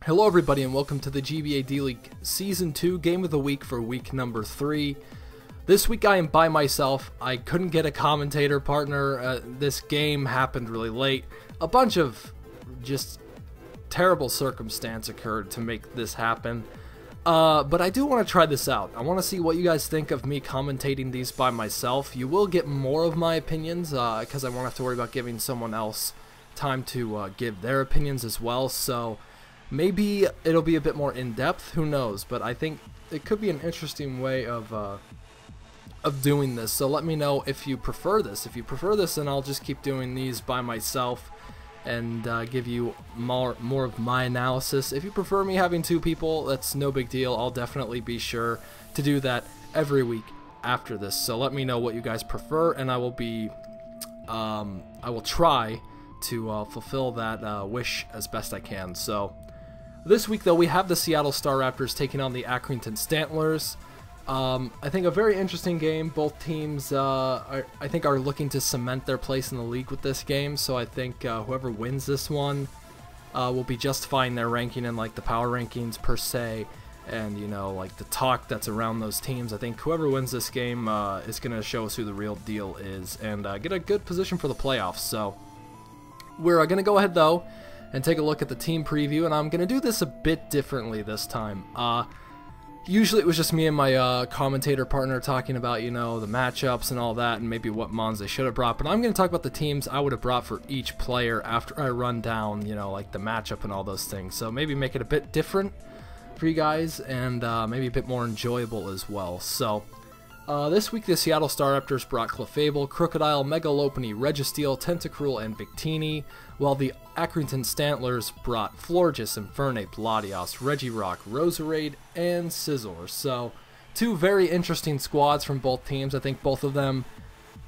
Hello everybody and welcome to the GBA D-League Season 2 Game of the Week for week number 3. This week I am by myself. I couldn't get a commentator partner. This game happened really late. A bunch of just terrible circumstance occurred to make this happen. But I do want to try this out. I want to see what you guys think of me commentating these by myself. You will get more of my opinions because I won't have to worry about giving someone else time to give their opinions as well. So maybe it'll be a bit more in-depth, who knows, but I think it could be an interesting way of doing this. So let me know if you prefer this. If you prefer this, then I'll just keep doing these by myself and give you more of my analysis. If you prefer me having two people, that's no big deal. I'll definitely be sure to do that every week after this. So let me know what you guys prefer, and I will try to fulfill that wish as best I can. So this week, though, we have the Seattle Staraptors taking on the Accrington Stantlers. I think a very interesting game. Both teams, I think, are looking to cement their place in the league with this game. So I think whoever wins this one will be justifying their ranking in like the power rankings per se, and you know, like the talk that's around those teams. I think whoever wins this game is going to show us who the real deal is and get a good position for the playoffs. So we're going to go ahead though and take a look at the team preview, and I'm going to do this a bit differently this time. Usually it was just me and my commentator partner talking about, you know, the matchups and all that, and maybe what mons they should have brought, but I'm going to talk about the teams I would have brought for each player after I run down, you know, like the matchup and all those things. So maybe make it a bit different for you guys, and maybe a bit more enjoyable as well. So this week, the Seattle Staraptors brought Clefable, Crocodile, Megalopony, Registeel, Tentacruel, and Victini, while the Accrington Stantlers brought Florges, Infernape, Latios, Regirock, Roserade, and Scizor. So, two very interesting squads from both teams. I think both of them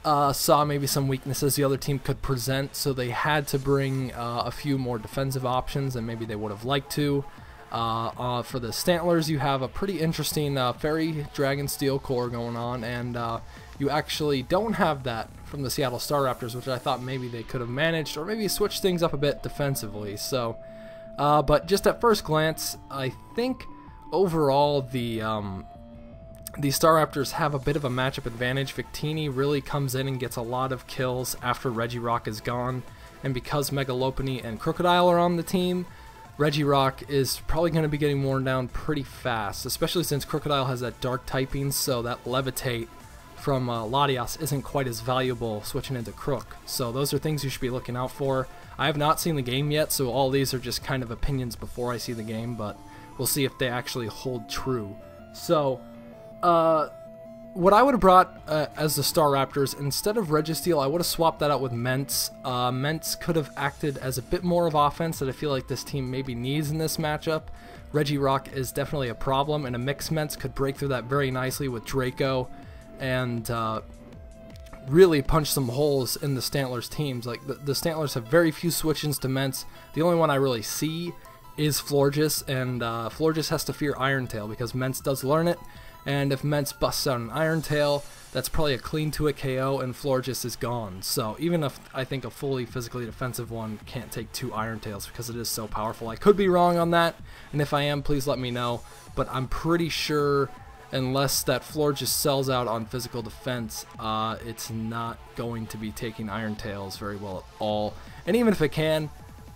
saw maybe some weaknesses the other team could present, so they had to bring a few more defensive options than maybe they would have liked to. For the Stantlers, you have a pretty interesting Fairy Dragon Steel core going on, and you actually don't have that from the Seattle Staraptors, which I thought maybe they could have managed, or maybe switch things up a bit defensively. So, but just at first glance, I think overall the Staraptors have a bit of a matchup advantage. Victini really comes in and gets a lot of kills after Regirock is gone, and because Megalopony and Crocodile are on the team, Regirock is probably going to be getting worn down pretty fast, especially since Crocodile has that dark typing, so that Levitate from Latios isn't quite as valuable switching into Crook. So those are things you should be looking out for. I have not seen the game yet, so all these are just kind of opinions before I see the game, but we'll see if they actually hold true. So, what I would have brought as the Staraptors, instead of Registeel, I would have swapped that out with Ments. Ments could have acted as a bit more of offense that I feel like this team maybe needs in this matchup. Regirock is definitely a problem, and a mixed Ments could break through that very nicely with Draco and really punch some holes in the Stantlers teams. Like the Stantlers have very few switch-ins to Ments. The only one I really see is Florges, and Florges has to fear Iron Tail because Ments does learn it. And if Ments busts out an Iron Tail, that's probably a clean to a KO, and Florges is gone. So even if I think a fully physically defensive one can't take 2 Iron Tails because it is so powerful. I could be wrong on that, and if I am, please let me know. But I'm pretty sure, unless that Florges sells out on physical defense, it's not going to be taking Iron Tails very well at all. And even if it can,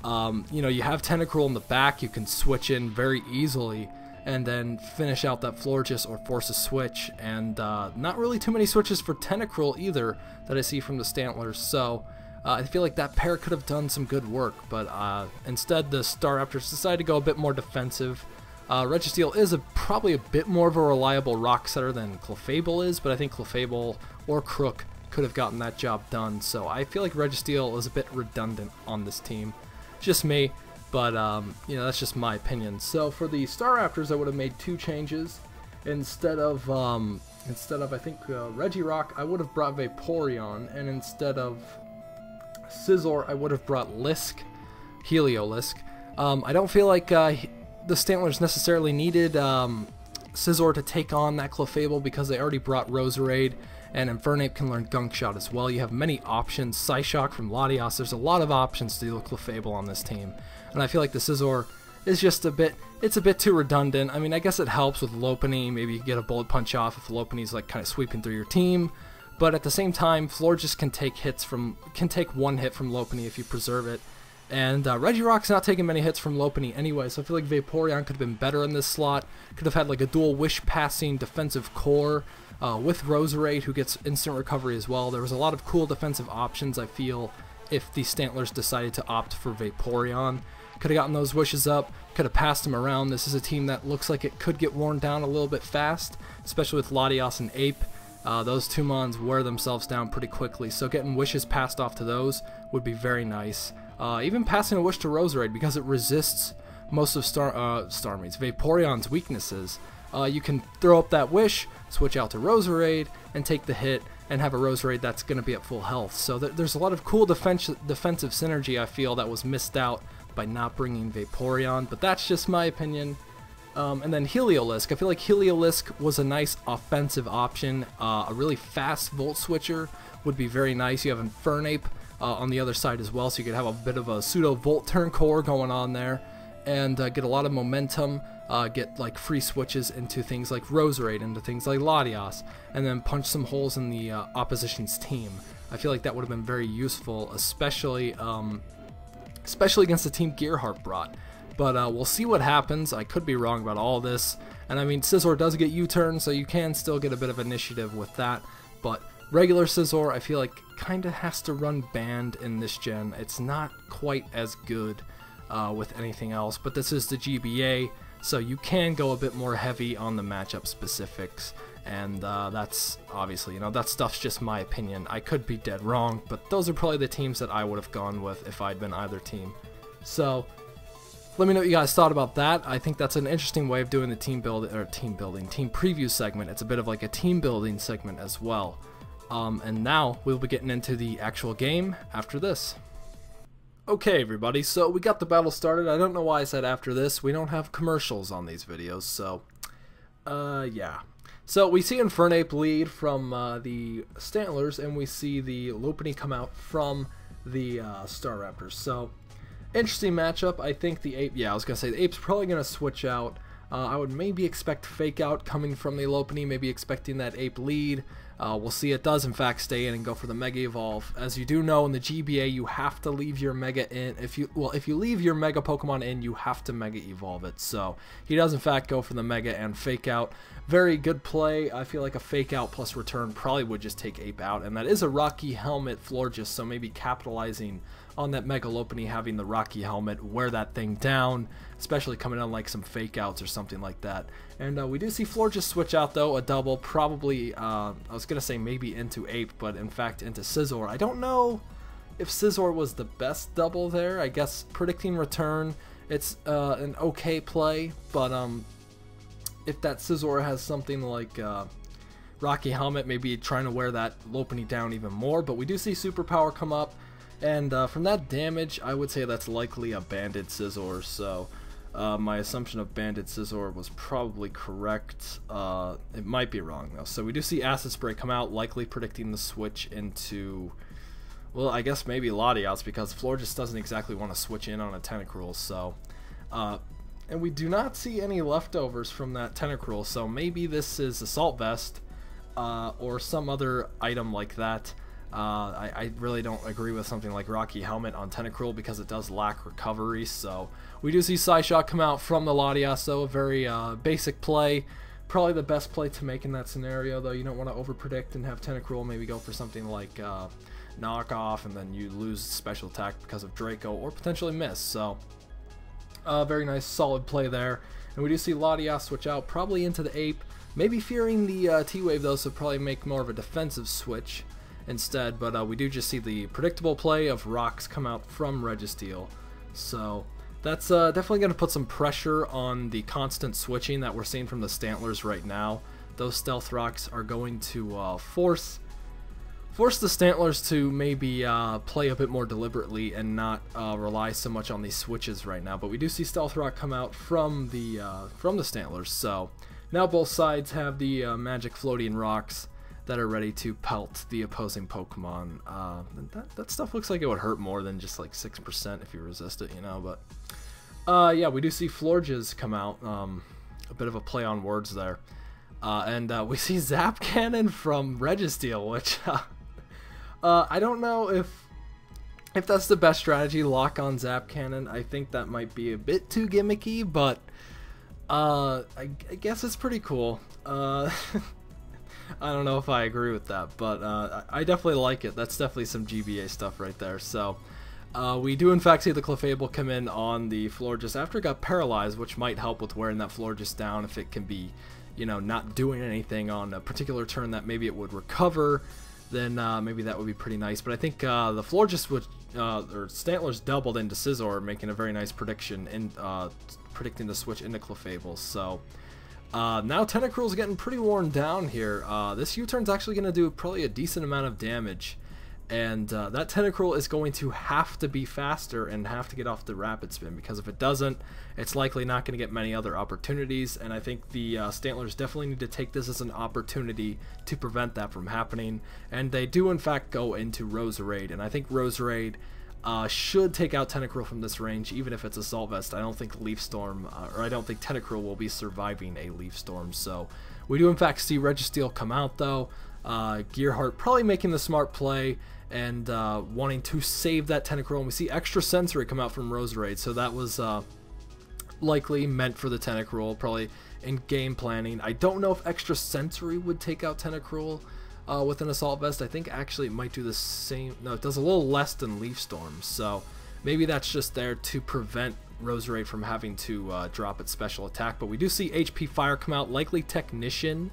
you know, you have Tentacruel in the back, you can switch in very easily and then finish out that Florges or force a switch, and not really too many switches for Tentacruel either that I see from the Stantlers, so I feel like that pair could have done some good work, but instead the Staraptors decided to go a bit more defensive. Registeel is probably a bit more of a reliable rock setter than Clefable is, but I think Clefable or Crook could have gotten that job done, so I feel like Registeel is a bit redundant on this team. Just me. But, you know, that's just my opinion. So for the Staraptors, I would have made 2 changes. Instead of I think, Regirock, I would have brought Vaporeon. And instead of Scizor, I would have brought Heliolisk. I don't feel like the Stantlers necessarily needed Scizor to take on that Clefable because they already brought Roserade. And Infernape can learn Gunk Shot as well. You have many options. Psyshock from Latios. There's a lot of options to deal with Clefable on this team. And I feel like the Scizor is just a bit, it's a bit too redundant. I mean, I guess it helps with Lopunny. Maybe you get a bullet punch off if Lopunny's like kind of sweeping through your team. But at the same time, Florges can take one hit from Lopunny if you preserve it. And Regirock's not taking many hits from Lopunny anyway, so I feel like Vaporeon could have been better in this slot. Could have had like a dual Wish passing defensive core with Roserade, who gets instant recovery as well. There was a lot of cool defensive options, I feel, if the Stantlers decided to opt for Vaporeon. Could have gotten those wishes up, could have passed them around. This is a team that looks like it could get worn down a little bit fast, especially with Latias and Ape. Those two mons wear themselves down pretty quickly, so getting wishes passed off to those would be very nice. Even passing a wish to Roserade, because it resists most of Vaporeon's weaknesses. You can throw up that wish, switch out to Roserade, and take the hit, and have a Roserade that's going to be at full health. So there's a lot of cool defensive synergy, I feel, that was missed out by not bringing Vaporeon, but that's just my opinion. And then Heliolisk. I feel like Heliolisk was a nice offensive option. A really fast Volt Switcher would be very nice. You have Infernape on the other side as well, so you could have a bit of a pseudo Volt Turn core going on there, and get a lot of momentum, get like free switches into things like Roserade, into things like Latias, and then punch some holes in the opposition's team. I feel like that would have been very useful, especially against the team GHart brought. But we'll see what happens. I could be wrong about all this. And I mean, Scizor does get U-turn, so you can still get a bit of initiative with that. But regular Scizor, I feel like, kind of has to run banned in this gen. It's not quite as good with anything else. But this is the GBA, so you can go a bit more heavy on the matchup specifics. And that's obviously, that stuff's just my opinion. I could be dead wrong, but those are probably the teams that I would have gone with if I'd been either team. So let me know what you guys thought about that. I think that's an interesting way of doing the team preview segment. It's a bit of like a team building segment as well. And now we'll be getting into the actual game after this. Okay, everybody, so we got the battle started. I don't know why I said after this. We don't have commercials on these videos, so yeah. So we see Infernape lead from the Stantlers, and we see the Lopunny come out from the Staraptors. So interesting matchup. I think the Ape, I was going to say the Ape's probably going to switch out. I would maybe expect Fake Out coming from the Lopunny, maybe expecting that Ape lead. We'll see it does in fact stay in and go for the Mega Evolve. As you do know, in the GBA, you have to leave your Mega in. If you leave your Mega Pokemon in, you have to Mega Evolve it. So he does in fact go for the Mega and Fake Out. Very good play. I feel like a Fake Out plus return probably would just take Ape out, and that is a Rocky Helmet Florges, so maybe capitalizing on that Mega Lopunny having the Rocky Helmet, wear that thing down, especially coming on like some Fake Outs or something like that. And we do see Florges switch out though, a double, probably, I was going to say maybe into Ape, but in fact into Scizor. I don't know if Scizor was the best double there. I guess predicting return, it's an okay play, but if that Scizor has something like Rocky Helmet, maybe trying to wear that Lopunny down even more. But we do see Superpower come up, and from that damage, I would say that's likely a Banded Scizor, so my assumption of Banded Scizor was probably correct. It might be wrong, though. So we do see Acid Spray come out, likely predicting the switch into, well, I guess maybe Latias, because Florges doesn't exactly want to switch in on a Tentacruel, so and we do not see any leftovers from that Tentacruel, so maybe this is Assault Vest or some other item like that. I really don't agree with something like Rocky Helmet on Tentacruel because it does lack recovery, so we do see Psyshock come out from the Latias, so a very basic play. Probably the best play to make in that scenario, though. You don't want to overpredict and have Tentacruel maybe go for something like Knockoff, and then you lose Special Attack because of Draco, or potentially miss, so very nice, solid play there. And we do see Latias switch out, probably into the Ape, maybe fearing the T-Wave though, so probably make more of a defensive switch instead. But we do just see the predictable play of Rocks come out from Registeel, so that's definitely going to put some pressure on the constant switching that we're seeing from the Stantlers right now. Those Stealth Rocks are going to force the Stantlers to maybe play a bit more deliberately and not rely so much on these switches right now. But we do see Stealth Rock come out from the Stantlers, so now both sides have the magic floating rocks that are ready to pelt the opposing Pokemon. That stuff looks like it would hurt more than just like 6% if you resist it, but Yeah, we do see Florges come out. A bit of a play on words there. And we see Zap Cannon from Registeel, which I don't know if that's the best strategy, lock on Zap Cannon. I think that might be a bit too gimmicky, but I guess it's pretty cool. I don't know if I agree with that, but I definitely like it. That's definitely some GBA stuff right there. So we do in fact see the Clefable come in on the Florges after it got paralyzed, which might help with wearing that Florges down if it can be, you know, not doing anything on a particular turn that maybe it would recover. Then maybe that would be pretty nice. But I think the Florges would, or Stantlers doubled into Scizor, making a very nice prediction in predicting the switch into Clefable. So now Tentacruel's getting pretty worn down here. This U-turn's actually going to do probably a decent amount of damage. And that Tentacruel is going to have to be faster and have to get off the Rapid Spin, because if it doesn't, it's likely not going to get many other opportunities. And I think the Stantlers definitely need to take this as an opportunity to prevent that from happening. And they do in fact go into Roserade, and I think Roserade should take out Tentacruel from this range, even if it's Assault Vest. I don't think Leaf Storm, or I don't think Tentacruel will be surviving a Leaf Storm. So we do in fact see Registeel come out though. GHart probably making the smart play and wanting to save that Tentacruel. And we see Extra Sensory come out from Roserade, so that was likely meant for the Tentacruel, probably in game planning. I don't know if Extra Sensory would take out Tentacruel with an Assault Vest. I think actually it might do the same. No, it does a little less than Leaf Storm, so maybe that's just there to prevent Roserade from having to drop its special attack. But we do see HP Fire come out, likely Technician.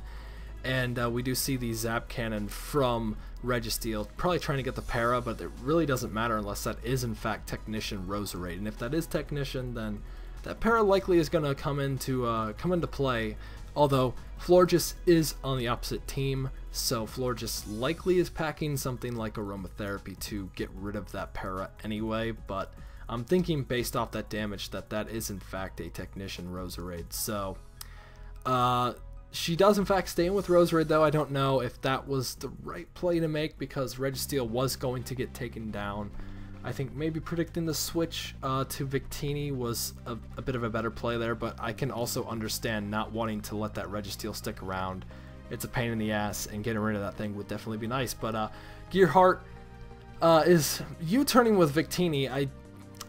And we do see the Zap Cannon from Registeel, probably trying to get the para, but it really doesn't matter unless that is in fact Technician Roserade. And if that is Technician, then that para likely is going to come into play. Although Florges is on the opposite team, so Florges likely is packing something like Aromatherapy to get rid of that para anyway. But I'm thinking based off that damage that is in fact a Technician Roserade. So she does in fact stay in with Roserade, though. I don't know if that was the right play to make, because Registeel was going to get taken down. I think maybe predicting the switch to Victini was a bit of a better play there, but I can also understand not wanting to let that Registeel stick around. It's a pain in the ass, and getting rid of that thing would definitely be nice. But GHart is U-turning with Victini.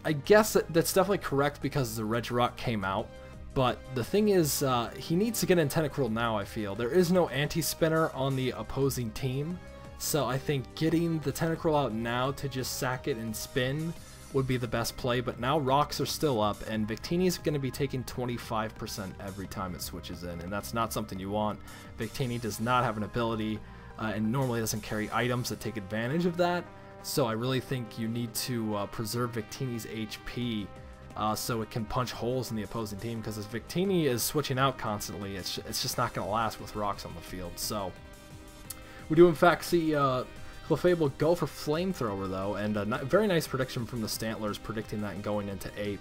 I guess that's definitely correct because the Regirock came out. But the thing is, he needs to get in Tentacruel now, I feel. There is no anti-spinner on the opposing team, so I think getting the Tentacruel out now to just sack it and spin would be the best play. But now rocks are still up, and Victini is going to be taking 25% every time it switches in, and that's not something you want. Victini does not have an ability, and normally doesn't carry items that take advantage of that, so I really think you need to preserve Victini's HP so it can punch holes in the opposing team, because as Victini is switching out constantly, it's just not going to last with rocks on the field. So we do in fact see Clefable go for Flamethrower though, and a very nice prediction from the Stantlers, predicting that and going into Ape.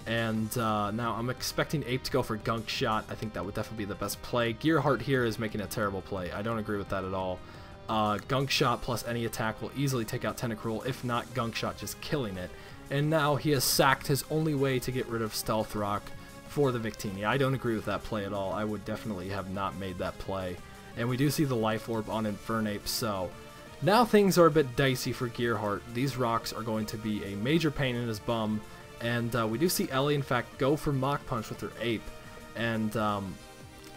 And now I'm expecting Ape to go for Gunk Shot. I think that would definitely be the best play. GHart here is making a terrible play. I don't agree with that at all. Gunk Shot plus any attack will easily take out Tentacruel, if not Gunk Shot just killing it. And now he has sacked his only way to get rid of Stealth Rock for the Victini. I don't agree with that play at all. I would definitely have not made that play. And we do see the Life Orb on Infernape, so now things are a bit dicey for GHart. These rocks are going to be a major pain in his bum. And we do see Ellie, in fact, go for Mach Punch with her Ape. And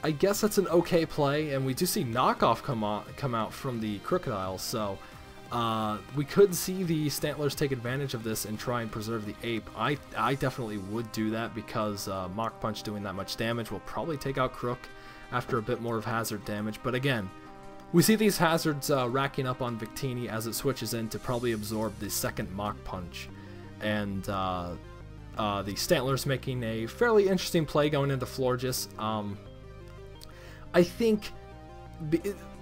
I guess that's an okay play. And we do see Knockoff come out from the Crocodile, so we could see the Stantlers take advantage of this and try and preserve the Ape. I definitely would do that, because Mach Punch doing that much damage will probably take out Crook after a bit more of hazard damage. But again, we see these hazards racking up on Victini as it switches in to probably absorb the second Mach Punch. And the Stantlers making a fairly interesting play going into Florges. I think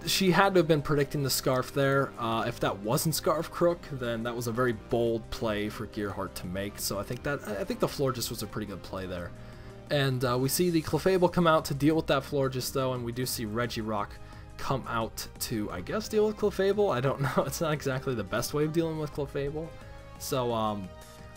she had to have been predicting the Scarf there. If that wasn't Scarf Crook, then that was a very bold play for GHart to make. So I think the Florges was a pretty good play there. And we see the Clefable come out to deal with that Florges though, and we do see Regirock come out to, I guess, deal with Clefable. I don't know. It's not exactly the best way of dealing with Clefable. So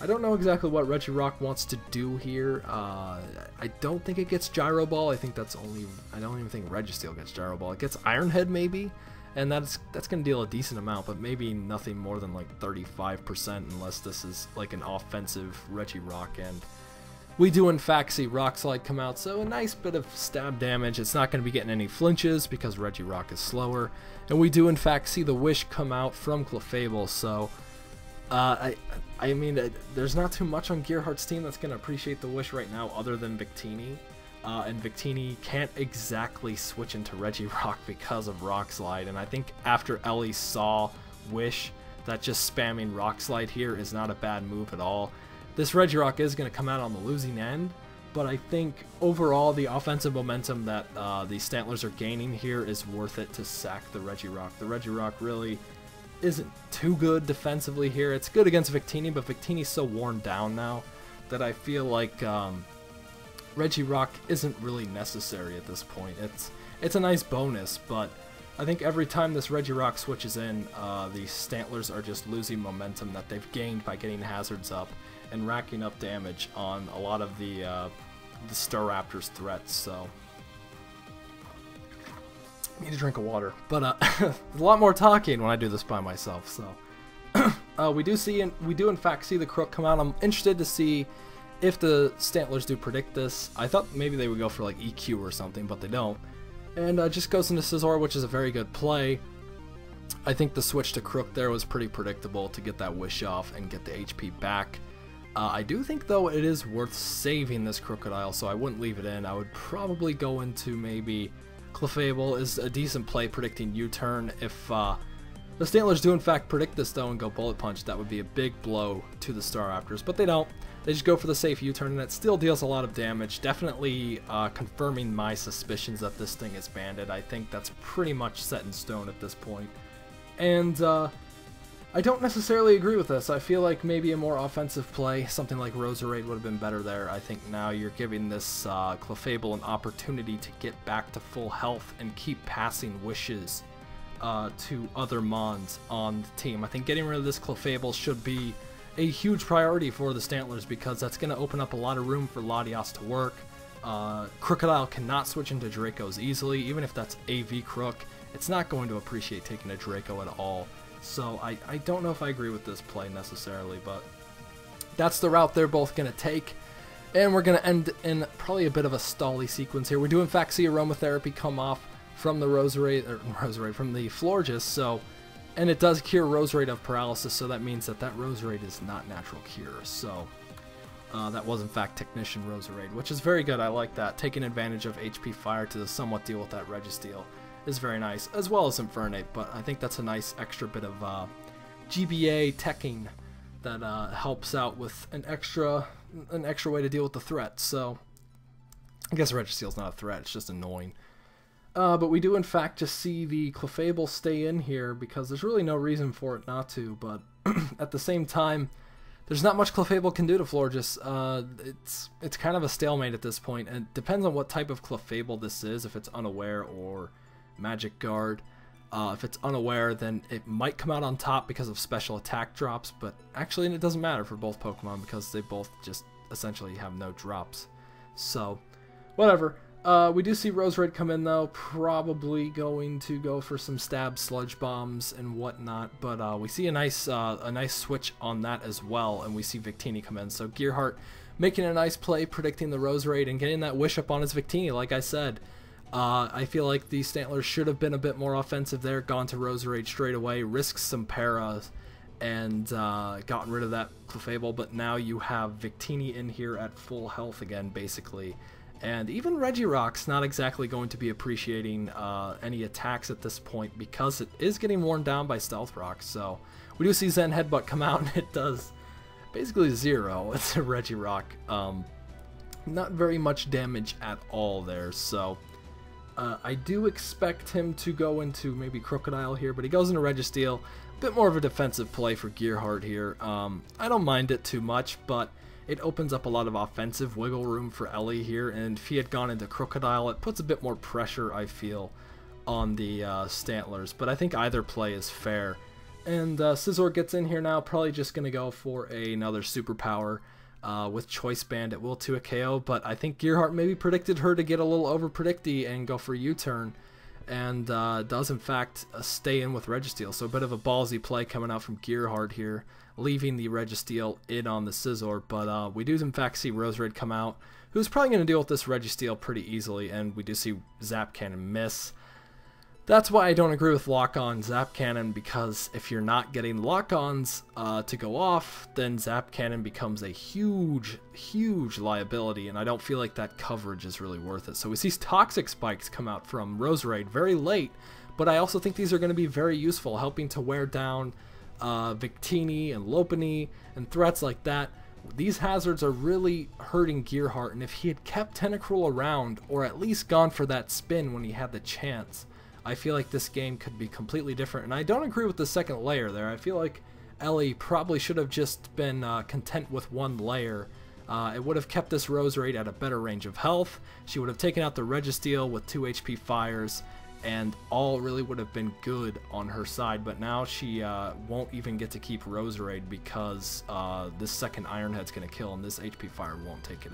I don't know exactly what Regirock wants to do here. I don't think it gets Gyro Ball. I think that's only... I don't even think Registeel gets Gyro Ball. It gets Iron Head maybe, and that's going to deal a decent amount, but maybe nothing more than like 35% unless this is like an offensive Regirock. And we do in fact see Rock Slide come out, so a nice bit of stab damage. It's not going to be getting any flinches because Regirock is slower. And we do in fact see the Wish come out from Clefable, so... I mean, there's not too much on GHart's team that's going to appreciate the Wish right now other than Victini. And Victini can't exactly switch into Regirock because of Rock Slide. And I think after Ellie saw Wish, that just spamming Rock Slide here is not a bad move at all. This Regirock is going to come out on the losing end, but I think overall the offensive momentum that the Stantlers are gaining here is worth it to sack the Regirock. The Regirock really isn't too good defensively here. It's good against Victini, but Victini's so worn down now that I feel like Regirock isn't really necessary at this point. It's a nice bonus, but I think every time this Regirock switches in, the Stantlers are just losing momentum that they've gained by getting hazards up and racking up damage on a lot of the Staraptors threats, so... I need a drink of water, but there's a lot more talking when I do this by myself. So we do in fact see the Crook come out. I'm interested to see if the Stantlers do predict this. I thought maybe they would go for like EQ or something, but they don't. And just goes into Scizor, which is a very good play. I think the switch to Crook there was pretty predictable to get that Wish off and get the HP back. I do think though it is worth saving this Crocodile, so I wouldn't leave it in. I would probably go into maybe Clefable is a decent play predicting U-turn. If the Stantlers do in fact predict this though and go Bullet Punch, that would be a big blow to the Staraptors, but they don't. They just go for the safe U-turn, and it still deals a lot of damage, definitely confirming my suspicions that this thing is banded. I think that's pretty much set in stone at this point. And I don't necessarily agree with this. I feel like maybe a more offensive play, something like Roserade would have been better there. I think now you're giving this Clefable an opportunity to get back to full health and keep passing wishes to other Mons on the team. I think getting rid of this Clefable should be a huge priority for the Stantlers because that's going to open up a lot of room for Latias to work. Crocodile cannot switch into Dracos easily, even if that's AV Crook. It's not going to appreciate taking a Draco at all. So I don't know if I agree with this play necessarily, but that's the route they're both going to take. And we're going to end in probably a bit of a stally sequence here. We do in fact see Aromatherapy come off from the from the Florges, so, and it does cure Roserade of Paralysis, so that means that Roserade is not natural cure. So that was in fact Technician Roserade, which is very good. I like that. Taking advantage of HP Fire to somewhat deal with that Registeel is very nice, as well as Infernape, but I think that's a nice extra bit of GBA teching that helps out with an extra way to deal with the threat. So I guess Registeel's not a threat, it's just annoying. But we do in fact just see the Clefable stay in here because there's really no reason for it not to, but at the same time, there's not much Clefable can do to Florges. It's kind of a stalemate at this point, and it depends on what type of Clefable this is, if it's Unaware or Magic Guard. If it's Unaware, then it might come out on top because of special attack drops, but actually it doesn't matter for both Pokemon because they both just essentially have no drops. So, whatever. We do see Roserade come in though, probably going to go for some stab sludge bombs and whatnot, but we see a nice switch on that as well, and we see Victini come in. So GHart making a nice play, predicting the Roserade and getting that wish up on his Victini, like I said. I feel like the Stantlers should have been a bit more offensive there, gone to Roserade straight away, risked some paras, and gotten rid of that Clefable, but now you have Victini in here at full health again, basically. And even Regirock's not exactly going to be appreciating any attacks at this point because it is getting worn down by Stealth Rock. So we do see Zen Headbutt come out, and it does basically 0. It's a Regirock. Not very much damage at all there, so... I do expect him to go into maybe Crocodile here, but he goes into Registeel. A bit more of a defensive play for GHart here. I don't mind it too much, but it opens up a lot of offensive wiggle room for Ellie here, and if he had gone into Crocodile, it puts a bit more pressure, I feel, on the Stantlers. But I think either play is fair. And Scizor gets in here now, probably just going to go for another superpower with Choice Band. It will to a KO, but I think GHart maybe predicted her to get a little over-predicty and go for U-turn, and does in fact stay in with Registeel. So a bit of a ballsy play coming out from GHart here, leaving the Registeel in on the Scizor, but we do in fact see Roserade come out, who's probably going to deal with this Registeel pretty easily, and we do see Zap Cannon miss. That's why I don't agree with lock-on Zap Cannon, because if you're not getting lock-ons to go off, then Zap Cannon becomes a huge, huge liability, and I don't feel like that coverage is really worth it. So we see Toxic Spikes come out from Roserade very late, but I also think these are going to be very useful, helping to wear down Victini and Lopunny and threats like that. These hazards are really hurting GHart, and if he had kept Tentacruel around, or at least gone for that spin when he had the chance, I feel like this game could be completely different. And I don't agree with the second layer there. I feel like Ellie probably should have just been content with one layer. It would have kept this Roserade at a better range of health. She would have taken out the Registeel with 2 HP fires, and all really would have been good on her side. But now she won't even get to keep Roserade, because this second Iron Head's going to kill, and this HP fire won't take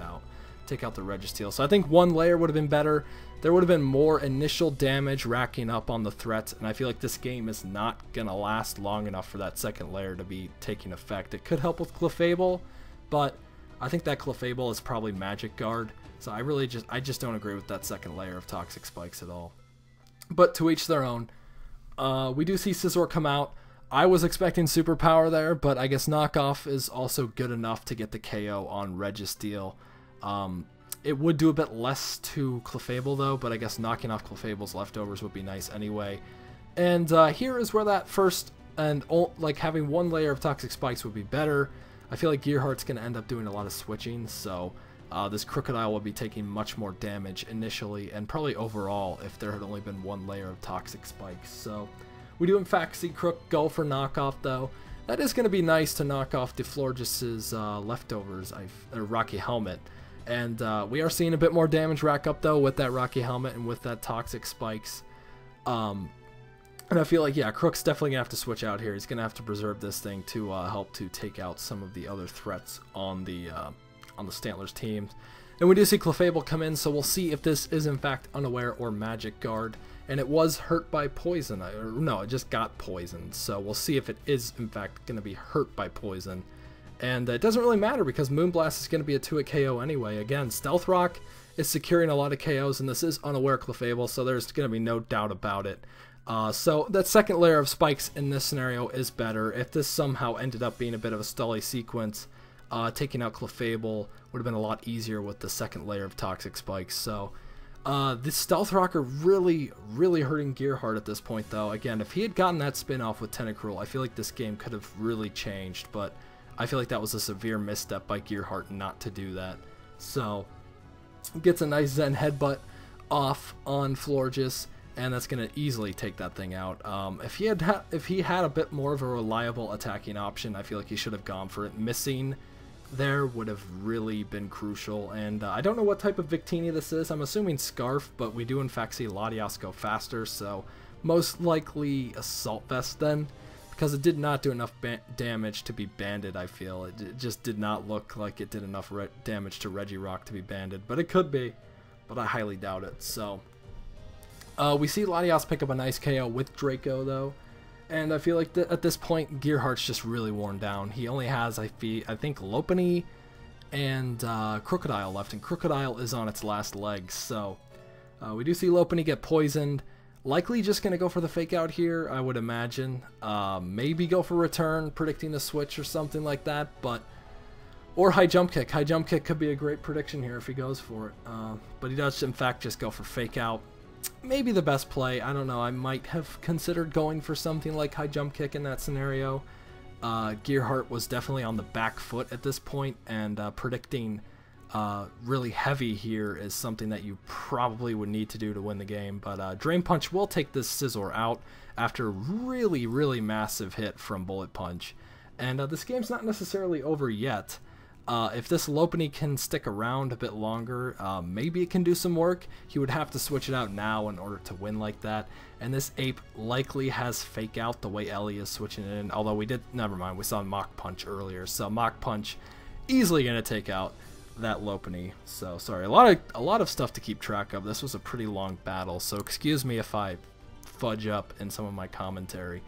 out the Registeel. So I think one layer would have been better. There would have been more initial damage racking up on the threats, and I feel like this game is not going to last long enough for that second layer to be taking effect. It could help with Clefable, but I think that Clefable is probably Magic Guard, so I just don't agree with that second layer of Toxic Spikes at all. But to each their own. We do see Scizor come out. I was expecting Superpower there, but I guess Knockoff is also good enough to get the KO on Registeel. It would do a bit less to Clefable though, but I guess knocking off Clefable's leftovers would be nice anyway. And here is where that first, and like having one layer of Toxic Spikes would be better. I feel like GHart's going to end up doing a lot of switching, so this Crocodile will be taking much more damage initially, and probably overall if there had only been one layer of Toxic Spikes. So we do in fact see Crook go for knockoff though. That is going to be nice to knock off DeFlorgis's leftovers, or Rocky Helmet. And we are seeing a bit more damage rack up though with that Rocky Helmet and with that Toxic Spikes. And I feel like, yeah, Crook's definitely going to have to switch out here. He's going to have to preserve this thing to help to take out some of the other threats on the Stantlers team. And we do see Clefable come in, so we'll see if this is in fact Unaware or Magic Guard. And it was hurt by poison. No, it just got poisoned. So we'll see if it is in fact going to be hurt by poison. And it doesn't really matter, because Moonblast is going to be a 2-hit KO anyway. Again, Stealth Rock is securing a lot of KOs, and this is Unaware Clefable, so there's going to be no doubt about it. So that second layer of spikes in this scenario is better. If this somehow ended up being a bit of a stally sequence, taking out Clefable would have been a lot easier with the second layer of Toxic Spikes. So this Stealth Rocker really, really hurting GHart at this point, though. Again, if he had gotten that spin off with Tentacruel, I feel like this game could have really changed, but I feel like that was a severe misstep by GHart not to do that. So, gets a nice Zen Headbutt off on Florges, and that's going to easily take that thing out. If he had a bit more of a reliable attacking option, I feel like he should have gone for it. Missing there would have really been crucial, and I don't know what type of Victini this is. I'm assuming Scarf, but we do in fact see Latias go faster, so most likely Assault Vest then, because it did not do enough damage to be banded, I feel. It just did not look like it did enough damage to Regirock to be banded, but it could be, but I highly doubt it. So we see Latias pick up a nice KO with Draco though, and I feel like at this point GHart's just really worn down. He only has, I think, Lopunny and Crocodile left, and Crocodile is on its last legs. So we do see Lopunny get poisoned. Likely just going to go for the fake out here, I would imagine. Maybe go for return, predicting a switch or something like that, or high jump kick. High jump kick could be a great prediction here if he goes for it. But he does in fact just go for fake out. Maybe the best play, I don't know. I might have considered going for something like high jump kick in that scenario. GHart was definitely on the back foot at this point, and predicting really heavy here is something that you probably would need to do to win the game. But Drain Punch will take this Scizor out after a really, really massive hit from Bullet Punch. And this game's not necessarily over yet. If this Lopunny can stick around a bit longer, maybe it can do some work. He would have to switch it out now in order to win like that. And this Ape likely has Fake Out the way Ellie is switching it in. Although never mind, we saw Mach Punch earlier. So Mach Punch easily going to take out that Lopunny. So sorry, a lot of stuff to keep track of. This was a pretty long battle, so excuse me if I fudge up in some of my commentary.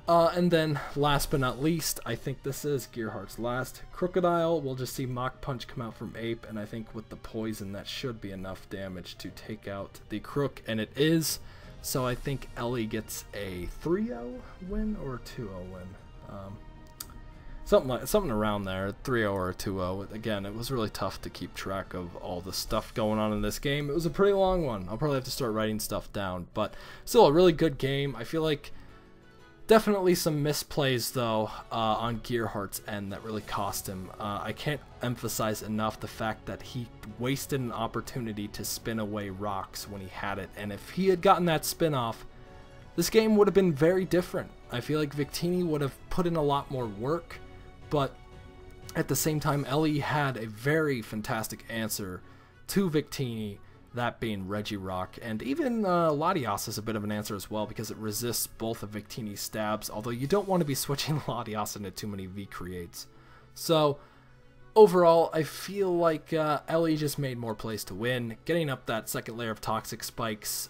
And then, last but not least, I think this is GHart's last. Crocodile, we'll just see Mach Punch come out from Ape, and I think with the poison, that should be enough damage to take out the Crook, and it is. So I think Ellie gets a 3-0 win or a 2-0 win. Something around there, 3-0 or a 2-0. Again, it was really tough to keep track of all the stuff going on in this game. It was a pretty long one. I'll probably have to start writing stuff down, but still a really good game. I feel like definitely some misplays, though, on GHart's end that really cost him. I can't emphasize enough the fact that he wasted an opportunity to spin away rocks when he had it, and if he had gotten that spin off, this game would have been very different. I feel like Victini would have put in a lot more work, but at the same time, Ellie had a very fantastic answer to Victini, that being Regirock, and even Latias is a bit of an answer as well because it resists both of Victini's stabs, although you don't want to be switching Latias into too many V-creates. So overall, I feel like Ellie just made more plays to win. Getting up that second layer of Toxic Spikes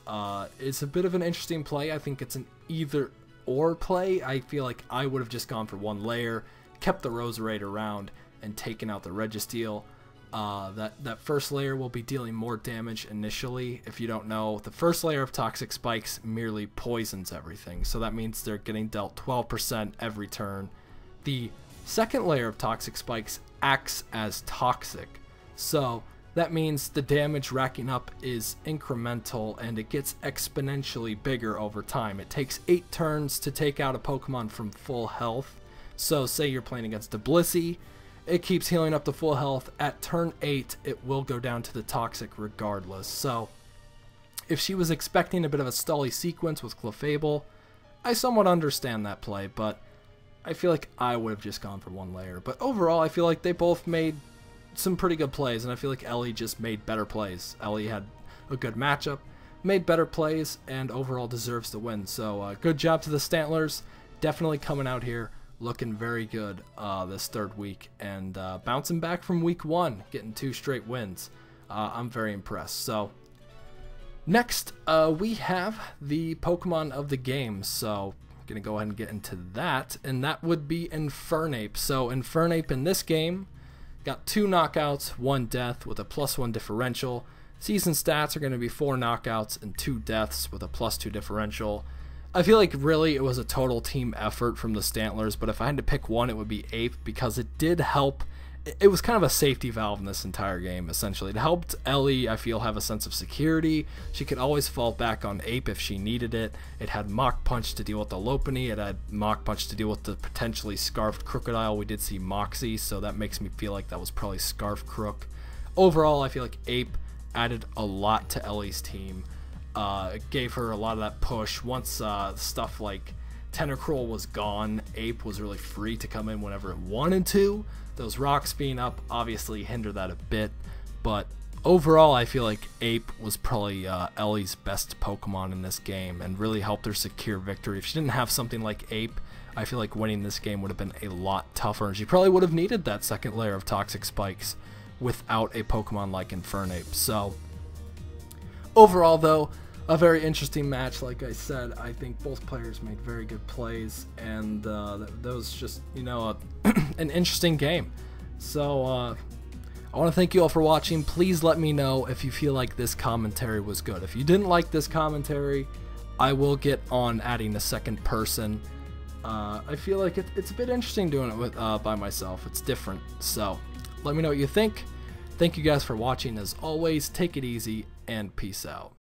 is a bit of an interesting play. I think it's an either-or play. I feel like I would have just gone for one layer, kept the Roserade around, and taken out the Registeel. That first layer will be dealing more damage initially. If you don't know, the first layer of Toxic Spikes merely poisons everything, so that means they're getting dealt 12% every turn. The second layer of Toxic Spikes acts as toxic, so that means the damage racking up is incremental and it gets exponentially bigger over time. It takes 8 turns to take out a Pokemon from full health. So say you're playing against a Blissey, it keeps healing up to full health. At turn 8, it will go down to the Toxic regardless. So if she was expecting a bit of a stally sequence with Clefable, I somewhat understand that play, but I feel like I would have just gone for one layer. But overall, I feel like they both made some pretty good plays, and I feel like Ellie just made better plays. Ellie had a good matchup, made better plays, and overall deserves the win. So good job to the Stantlers. Definitely coming out here looking very good this third week, and bouncing back from week 1, getting 2 straight wins. I'm very impressed. So next we have the Pokemon of the game, so I'm gonna go ahead and get into that, and that would be Infernape. So Infernape in this game got 2 knockouts, 1 death with a +1 differential. Season stats are going to be 4 knockouts and 2 deaths with a +2 differential. I feel like really it was a total team effort from the Stantlers, but if I had to pick one, it would be Ape, because it did help. It was kind of a safety valve in this entire game, essentially. It helped Ellie, I feel, have a sense of security. She could always fall back on Ape if she needed it. It had Mach Punch to deal with the Lopunny. It had Mach Punch to deal with the potentially Scarfed Crocodile. We did see Moxie, so that makes me feel like that was probably Scarf Crook. Overall, I feel like Ape added a lot to Ellie's team. It gave her a lot of that push. Once stuff like Tentacruel was gone, Ape was really free to come in whenever it wanted to. Those rocks being up obviously hinder that a bit, but overall I feel like Ape was probably Ellie's best Pokemon in this game and really helped her secure victory. If she didn't have something like Ape, I feel like winning this game would have been a lot tougher, and she probably would have needed that second layer of Toxic Spikes without a Pokemon like Infernape. So overall though, a very interesting match. Like I said, I think both players made very good plays, and that was just, you know, an interesting game. So I want to thank you all for watching. Please let me know if you feel like this commentary was good. If you didn't like this commentary, I will get on adding a second person. I feel like it's a bit interesting doing it with by myself. It's different. So let me know what you think. Thank you guys for watching. As always, take it easy and peace out.